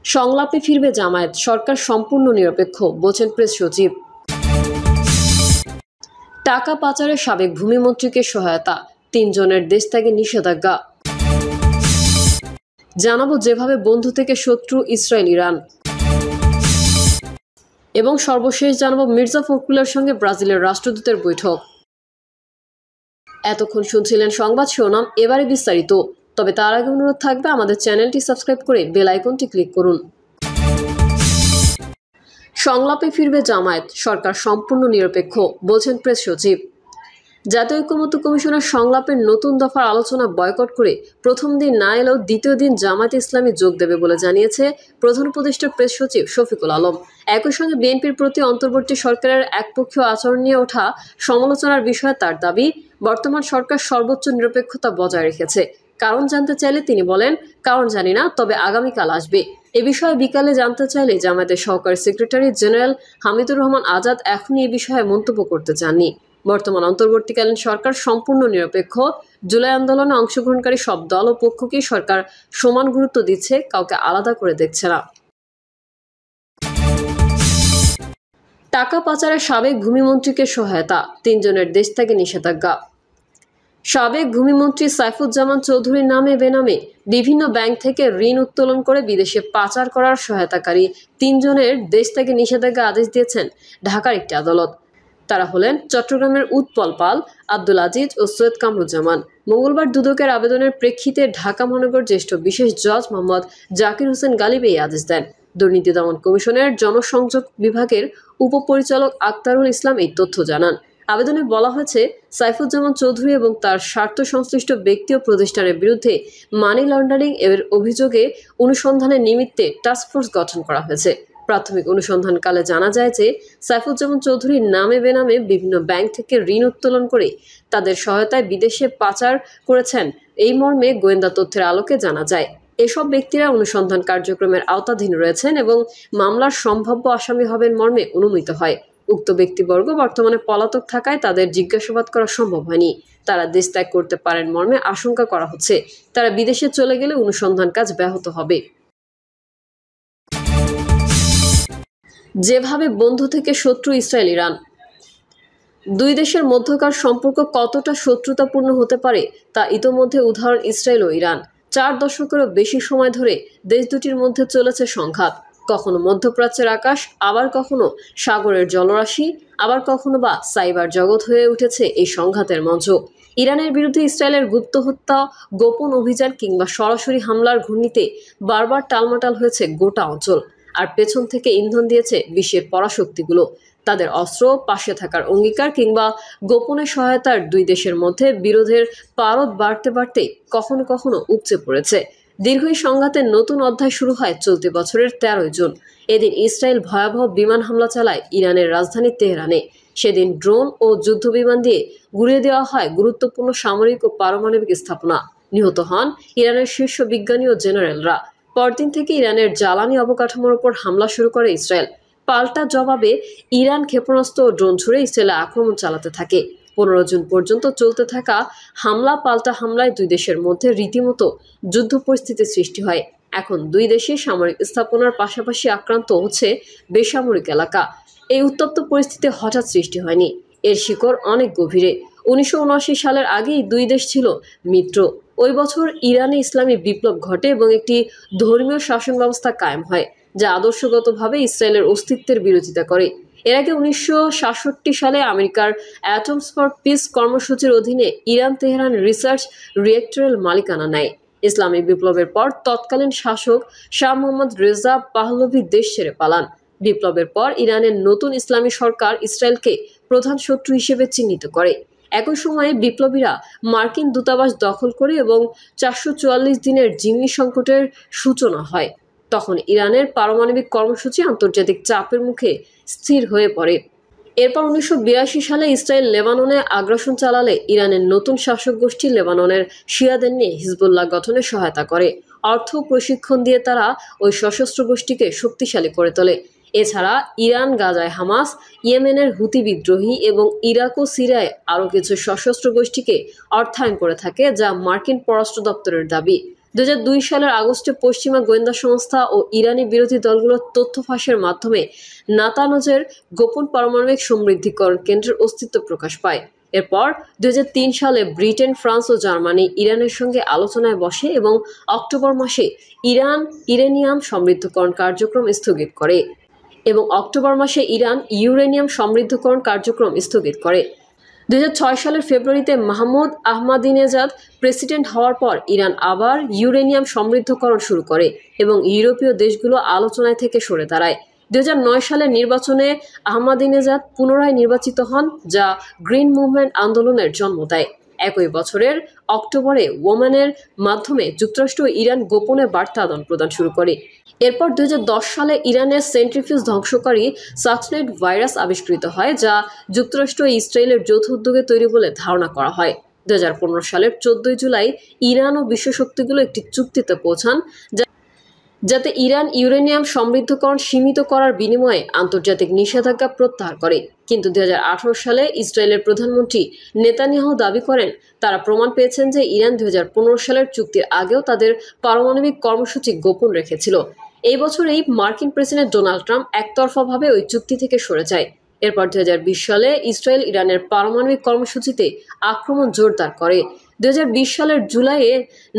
সংলাপে ফিরবে জামায়াত, সরকার সম্পূর্ণ নিরপেক্ষ বলছেন প্রেস সচিব। টাকা পাচারে সাবেক ভূমিমন্ত্রীকে সহায়তা, 3 জনের দেশ ত্যাগে নিষেধাজ্ঞা। জানাবো যেভাবে বন্ধু থেকে শত্রু ইসরায়েল ইরান। এবং সর্বশেষ জানাবো মির্জা ফখরুলের সঙ্গে ব্রাজিলের রাষ্ট্রদূতের বৈঠক। এতক্ষণ শুনছিলেন সংবাদ শিরোনাম, এবারে বিস্তারিত। তবে তার আগে অনুরোধ থাকবে আমাদের চ্যানেলটি সাবস্ক্রাইব করে বেল আইকনটি ক্লিক করুন। সংলাপে ফিরবে জামায়াত, সরকার সম্পূর্ণ নিরপেক্ষ বলছেন প্রেস সচিব। জাতীয় ঐক্যমত্য কমিশনের সংলাপের নতুন দফার আলোচনা বয়কট করে প্রথম দিন না এলেও দ্বিতীয় দিন জামায়াতে ইসলামী যোগ দেবে বলে জানিয়েছে প্রধান উপদেষ্টা প্রেস সচিব শফিকুল আলম। একই সঙ্গে বিএনপির প্রতি অন্তর্বর্তী সরকারের একপক্ষীয় আচরণ নিয়ে ওঠা সমালোচনার বিষয়ে তার দাবি, বর্তমান সরকার সর্বোচ্চ নিরপেক্ষতা বজায় রেখেছে। কারণ জানতে চাইলে তিনি বলেন, কারণ জানি না, তবে আগামীকাল আসবে। এ বিষয়ে বিকালে জানতে চাইলে জামায়াতের সহকারী সেক্রেটারি জেনারেল হামিদুর রহমান আজাদ এখনই এ বিষয়ে মন্তব্য করতে চাননি। বর্তমান অন্তর্বর্তীকালীন সরকার সম্পূর্ণ নিরপেক্ষ। জুলাই আন্দোলনে অংশগ্রহণকারী সব দল ও পক্ষকেই সরকার সমান গুরুত্ব দিচ্ছে, কাউকে আলাদা করে দেখছে না। টাকা পাচারে সাবেক ভূমিমন্ত্রীকে সহায়তা, 3 জনের দেশ থেকে নিষেধাজ্ঞা। সাবেক ভূমিমন্ত্রী সাইফুজ্জামান চৌধুরীর নামে বেনামে বিভিন্ন ব্যাংক থেকে ঋণ উত্তোলন করে বিদেশে পাচার করার সহায়তাকারী 3 জনের দেশ থেকে নিষেধাজ্ঞা আদেশ দিয়েছেন ঢাকার একটি আদালত। তারা হলেন চট্টগ্রামের উৎপল পাল, আব্দুল আজিজ ও সৈয়দ কামরুজ্জামান। মঙ্গলবার দুদকের আবেদনের প্রেক্ষিতে ঢাকা মহানগর জ্যেষ্ঠ বিশেষ জজ মোহাম্মদ জাকির হোসেন গালিব এই আদেশ দেন। দুর্নীতি দমন কমিশনের জনসংযোগ বিভাগের উপপরিচালক আক্তারুল ইসলাম এই তথ্য জানান। আবেদনে বলা হয়েছে, সাইফুজ্জামান চৌধুরী এবং তার স্বার্থ সংশ্লিষ্ট ব্যক্তি ও প্রতিষ্ঠানের বিরুদ্ধে মানি লন্ডারিং এর অভিযোগে অনুসন্ধানের নিমিত্তে টাস্কফোর্স গঠন করা হয়েছে। প্রাথমিক অনুসন্ধানকালে জানা যায় যে সাইফুজ্জামান চৌধুরীর নামে বেনামে বিভিন্ন ব্যাংক থেকে ঋণ উত্তোলন করে তাদের সহায়তায় বিদেশে পাচার করেছেন, এই মর্মে গোয়েন্দা তথ্যের আলোকে জানা যায়। এসব ব্যক্তিরা অনুসন্ধান কার্যক্রমের আওতাধীন রয়েছেন এবং মামলার সম্ভাব্য আসামি হবেন মর্মে অনুমিত হয়। উক্ত ব্যক্তিবর্গ বর্তমানে পলাতক থাকায় তাদের জিজ্ঞাসাবাদ করা সম্ভব হয়নি। তারা দেশ ত্যাগ করতে পারেন মর্মে আশঙ্কা করা হচ্ছে। তারা বিদেশে চলে গেলে অনুসন্ধান কাজ ব্যাহত হবে। যেভাবে বন্ধু থেকে শত্রু ইসরায়েল ইরান। দুই দেশের মধ্যকার সম্পর্ক কতটা শত্রুতাপূর্ণ হতে পারে তা ইতোমধ্যে উদাহরণ ইসরায়েল ও ইরান। 4 দশকেরও বেশি সময় ধরে দেশ দুটির মধ্যে চলেছে সংঘাত। কখনো মধ্যপ্রাচ্যের আকাশ, আবার কখনো সাগরের জলরাশি, আবার কখনো বা সাইবার জগৎ হয়ে উঠেছে এই সংঘাতের মঞ্চ। ইরানের বিরুদ্ধে ইসরায়েলের গুপ্ত হত্যা, গোপন অভিযান কিংবা সরাসরি হামলার ঘূর্ণিতে বারবার টালমাটাল হয়েছে গোটা অঞ্চল। আর পেছন থেকে ইন্ধন দিয়েছে বিশ্বের পরাশক্তিগুলো। তাদের অস্ত্র, পাশে থাকার অঙ্গীকার কিংবা গোপনে সহায়তার দুই দেশের মধ্যে বিরোধের পারদ বাড়তে বাড়তে কখনো কখনো উপচে পড়েছে। দীর্ঘ এই সংঘাতের নতুন অধ্যায় শুরু হয় চলতি বছরের 13 জুন। এদিন ইসরায়েল ভয়াবহ বিমান হামলা চালায় ইরানের রাজধানী তেহরানে। সেদিন ড্রোন ও যুদ্ধবিমান দিয়ে গুড়িয়ে দেওয়া হয় গুরুত্বপূর্ণ সামরিক ও পারমাণবিক স্থাপনা। নিহত হন ইরানের শীর্ষ বিজ্ঞানী ও জেনারেলরা। পরদিন থেকে ইরানের জ্বালানি অবকাঠামোর উপর হামলা শুরু করে ইসরায়েল। পাল্টা জবাবে ইরান ক্ষেপণাস্ত্র ও ড্রোন ছুড়ে ইসরায়েলে আক্রমণ চালাতে থাকে। 15 জুন পর্যন্ত চলতে থাকা হামলা পাল্টা হামলায় দুই দেশের মধ্যে রীতিমতো যুদ্ধ পরিস্থিতির সৃষ্টি হয়। এখন দুই দেশে সামরিক স্থাপনার পাশাপাশি আক্রান্ত হচ্ছে বেসামরিক এলাকা। এই উত্তপ্ত পরিস্থিতি হঠাৎ সৃষ্টি হয়নি, এর শিকড় অনেক গভীরে। 1979 সালের আগেই দুই দেশ ছিল মিত্র। ওই বছর ইরানে ইসলামী বিপ্লব ঘটে এবং একটি ধর্মীয় শাসন ব্যবস্থা কায়েম হয়, যা আদর্শগতভাবে ইসরায়েলের অস্তিত্বের বিরোধিতা করে। এর আগে 1967 সালে আমেরিকার অ্যাটমস ফর পিস কর্মসূচির অধীনে ইরান তেহরান রিসার্চ রিয়েক্টরের মালিকানা নেয়। ইসলামী বিপ্লবের পর তৎকালীন শাসক শাহ মোহাম্মদ রেজা পাহলভি দেশ ছেড়ে পালান। বিপ্লবের পর ইরানের নতুন ইসলামী সরকার ইসরায়েলকে প্রধান শত্রু হিসেবে চিহ্নিত করে। একই সময়ে বিপ্লবীরা মার্কিন দূতাবাস দখল করে এবং 444 দিনের জিম্মি সংকটের সূচনা হয়। তখন ইরানের পারমাণবিক কর্মসূচি আন্তর্জাতিক চাপের মুখে স্থির হয়ে পড়ে। এরপর 1982 সালে ইসরায়েল লেবাননে আগ্রাসন চালালে ইরানের নতুন শাসক গোষ্ঠী লেবাননের শিয়াদের নিয়ে হিজবুল্লাহ গঠনে সহায়তা করে। অর্থ প্রশিক্ষণ দিয়ে তারা ওই সশস্ত্র গোষ্ঠীকে শক্তিশালী করে তোলে। এছাড়া ইরান গাজায় হামাস, ইয়েমেনের হুতি বিদ্রোহী এবং ইরাক ও সিরিয়ায় আরও কিছু সশস্ত্র গোষ্ঠীকে অর্থায়ন করে থাকে, যা মার্কিন পররাষ্ট্র দপ্তরের দাবি। 2002 সালের আগস্টে পশ্চিমা গোয়েন্দা সংস্থা ও ইরানি বিরোধী দলগুলোর তথ্য ফাঁসের মাধ্যমে নাতানজের গোপন পারমাণবিক সমৃদ্ধিকরণ কেন্দ্রের অস্তিত্ব প্রকাশ পায়। এরপর 2003 সালে ব্রিটেন, ফ্রান্স ও জার্মানি ইরানের সঙ্গে আলোচনায় বসে এবং অক্টোবর মাসে ইরান ইউরেনিয়াম সমৃদ্ধকরণ কার্যক্রম স্থগিত করে। 2006 সালের ফেব্রুয়ারিতে মাহমুদ আহমাদিনেজাদ প্রেসিডেন্ট হওয়ার পর ইরান আবার ইউরেনিয়াম সমৃদ্ধকরণ শুরু করে এবং ইউরোপীয় দেশগুলো আলোচনায় থেকে সরে দাঁড়ায়। 2009 সালের নির্বাচনে আহমাদিনেজাদ পুনরায় নির্বাচিত হন, যা গ্রিন মুভমেন্ট আন্দোলনের জন্ম দেয়। একই বছরের অক্টোবরে ওমানের মাধ্যমে যুক্তরাষ্ট্র ও ইরান গোপনে বার্তা আদান-প্রদান শুরু করে। এরপর 2010 সালে ইরানের সেন্ট্রিফিউজ ধ্বংসকারী সাকসনেট ভাইরাস আবিষ্কৃত হয়, যা যুক্তরাষ্ট্র ও ইসরায়েলের যৌথ উদ্যোগে তৈরি বলে ধারণা করা হয়। 2015 সালের 14 জুলাই ইরান ও বিশ্ব শক্তিগুলো একটি চুক্তিতে পৌঁছান যাতে ইরান ইউরেনিয়াম সমৃদ্ধকরণ সীমিত করার বিনিময়ে আন্তর্জাতিক নিষেধাজ্ঞা প্রত্যাহার করে। কিন্তু 2018 সালে ইসরায়েলের প্রধানমন্ত্রী নেতানিয়াহু দাবি করেন তারা প্রমাণ পেয়েছেন যে ইরান 2015 সালের চুক্তির আগেও তাদের পারমাণবিক কর্মসূচি গোপন রেখেছিল। এই বছরেই মার্কিন প্রেসিডেন্ট ডোনাল্ড ট্রাম্প একতরফাভাবে ওই চুক্তি থেকে সরে যায়। এরপর 2020 সালে ইসরায়েল ইরানের পারমাণবিক কর্মসূচিতে আক্রমণ জোরদার করে। 2020 সালের জুলাইয়ে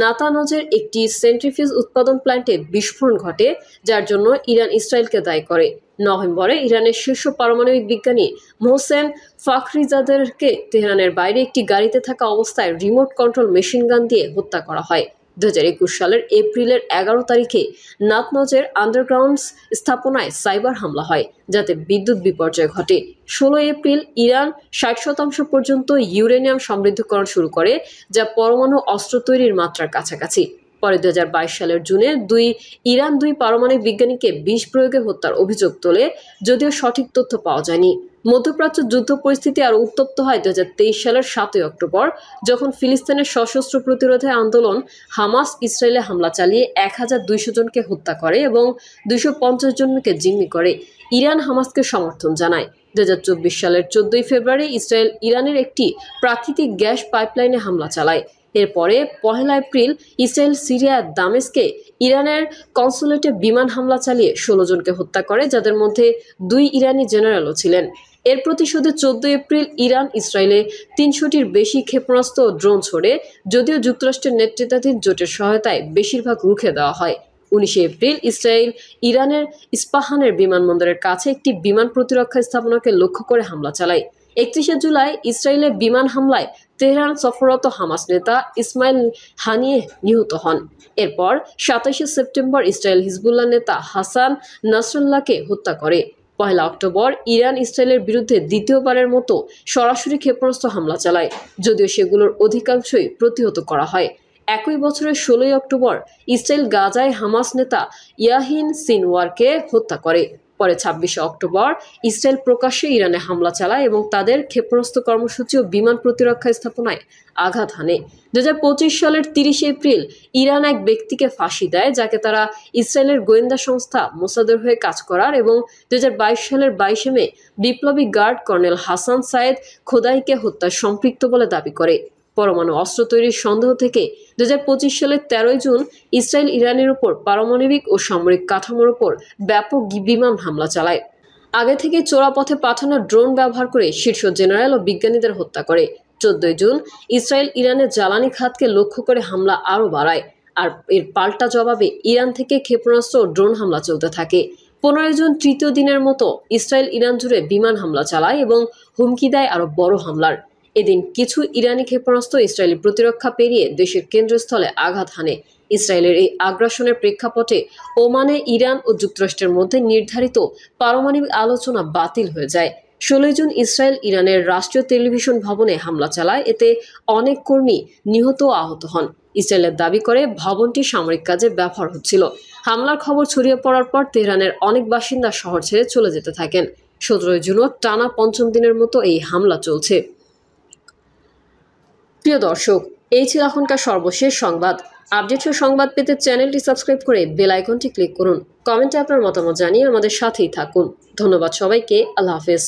নাতানজের একটি সেন্ট্রিফিউজ উৎপাদন প্ল্যান্টে বিস্ফোরণ ঘটে, যার জন্য ইরান ইসরায়েলকে দায়ী করে। নভেম্বরে ইরানের শীর্ষ পারমাণবিক বিজ্ঞানী মোহসেন ফাখরিজাদেরকে তেহরানের বাইরে একটি গাড়িতে থাকা অবস্থায় রিমোট কন্ট্রোল মেশিন গান দিয়ে হত্যা করা হয়। 2021 সালের এপ্রিলের 11 তারিখে নাতনজের আন্ডারগ্রাউন্ড স্থাপনায় সাইবার হামলা হয়, যাতে বিদ্যুৎ বিপর্যয় ঘটে। 16 এপ্রিল ইরান 60% পর্যন্ত ইউরেনিয়াম সমৃদ্ধকরণ শুরু করে, যা পরমাণু অস্ত্র তৈরির মাত্রার কাছাকাছি। পরে 2022 সালের জুনে ইরান দুই পারমাণবিক বিজ্ঞানীকে বিষ প্রয়োগে হত্যার অভিযোগ তোলে, যদিও সঠিক তথ্য পাওয়া যায়নি। মধ্যপ্রাচ্য যুদ্ধ পরিস্থিতি আরও উত্তপ্ত হয় 2023 সালের 7 অক্টোবর, যখন ফিলিস্তিনের সশস্ত্র প্রতিরোধে আন্দোলন হামাস ইসরায়েলে হামলা চালিয়ে 1200 জনকে হত্যা করে এবং 250 জনকে জিম্মি করে। ইরান হামাসকে সমর্থন জানায়। 2024 সালের 14 ফেব্রুয়ারি ইসরায়েল ইরানের একটি প্রাকৃতিক গ্যাস পাইপলাইনে হামলা চালায়। এরপরে 1 এপ্রিল ইসরায়েল সিরিয়ার দামেস্কে ইরানের কনসুলেটে বিমান হামলা চালিয়ে 16 জনকে হত্যা করে, যাদের মধ্যে 2 ইরানি জেনারেলও ছিলেন। এর প্রতিশোধে 14 এপ্রিল ইরান ইসরায়েলে 300টির বেশি ক্ষেপণাস্ত্র ও ড্রোন ছোড়ে, যদিও যুক্তরাষ্ট্রের নেতৃত্বাধীন জোটের সহায়তায় বেশিরভাগ রুখে দেওয়া হয়। 19 এপ্রিল ইসরায়েল ইরানের ইস্পাহানের বিমানবন্দরের কাছে একটি বিমান প্রতিরক্ষা স্থাপনাকে লক্ষ্য করে হামলা চালায়। 31 জুলাই ইসরায়েলের বিমান হামলায় তেহরান সফররত হামাস নেতা ইসমাইল হানিয়ে নিহত হন। এরপর 27 সেপ্টেম্বর ইসরায়েল হিজবুল্লাহ নেতা হাসান নাসরাল্লাহকে হত্যা করে। 1 অক্টোবর ইরান ইসরায়েলের বিরুদ্ধে দ্বিতীয়বারের মতো সরাসরি ক্ষেপণাস্ত্র হামলা চালায়, যদিও সেগুলোর অধিকাংশই প্রতিহত করা হয়। একই বছরের 16 অক্টোবর ইসরায়েল গাজায় হামাস নেতা ইয়াহিন সিনওয়ারকে হত্যা করে। পরে 26 অক্টোবর ইসরায়েল প্রকাশ্যে ইরানে হামলা চালায় এবং তাদের ক্ষেপণাস্ত্র কর্মসূচি ও বিমান প্রতিরক্ষা স্থাপনায় আঘাত হানে। 2025 সালের 30 এপ্রিল ইরান এক ব্যক্তিকে ফাঁসি দেয়, যাকে তারা ইসরায়েলের গোয়েন্দা সংস্থা মোসাদের হয়ে কাজ করার, এবং 2022 সালের 22 মে বিপ্লবী গার্ড কর্নেল হাসান সায়েদ খোদাইকে হত্যায় সম্পৃক্ত বলে দাবি করে। পরমাণু অস্ত্র তৈরির সন্দেহ থেকে 2025 সালের 13 জুন ইসরায়েল ইরানের উপর পারমাণবিক ও সামরিক কাঠামোর উপর ব্যাপক বিমান হামলা চালায়। আগে থেকে চোরাপথে পাঠানো ড্রোন ব্যবহার করে শীর্ষ জেনারেল ও বিজ্ঞানীদের হত্যা করে। 14 জুন ইসরায়েল ইরানের জ্বালানি খাতকে লক্ষ্য করে হামলা আরও বাড়ায়, আর এর পাল্টা জবাবে ইরান থেকে ক্ষেপণাস্ত্র ও ড্রোন হামলা চলতে থাকে। 15 জুন তৃতীয় দিনের মতো ইসরায়েল ইরান জুড়ে বিমান হামলা চালায় এবং হুমকি দেয় আরও বড় হামলার। এদিন কিছু ইরানি ক্ষেপণাস্ত্র ইসরায়েলি প্রতিরক্ষা পেরিয়ে দেশের কেন্দ্রস্থলে আঘাত হানে। ইসরায়েলের এই আগ্রাসনের প্রেক্ষাপটে ওমানে ইরান ও যুক্তরাষ্ট্রের মধ্যে নির্ধারিত পারমাণবিক আলোচনা বাতিল হয়ে যায়। 16 জুন ইসরায়েল ইরানের রাষ্ট্রীয় টেলিভিশন ভবনে হামলা চালায়, এতে অনেক কর্মী নিহত ও আহত হন। ইসরায়েলের দাবি করে ভবনটি সামরিক কাজে ব্যবহার হচ্ছিল। হামলার খবর ছড়িয়ে পড়ার পর তেহরানের অনেক বাসিন্দা শহর ছেড়ে চলে যেতে থাকেন। 17 জুনও টানা 5ম দিনের মতো এই হামলা চলছে। প্রিয় দর্শক, এই ছিল এখনকার সর্বশেষ সংবাদ। আপডেট সংবাদ পেতে চ্যানেলটি সাবস্ক্রাইব করে বেল আইকনটি ক্লিক করুন। কমেন্টে আপনার মতামত জানিয়ে আমাদের সাথেই থাকুন। ধন্যবাদ সবাইকে। আল্লাহ হাফেজ।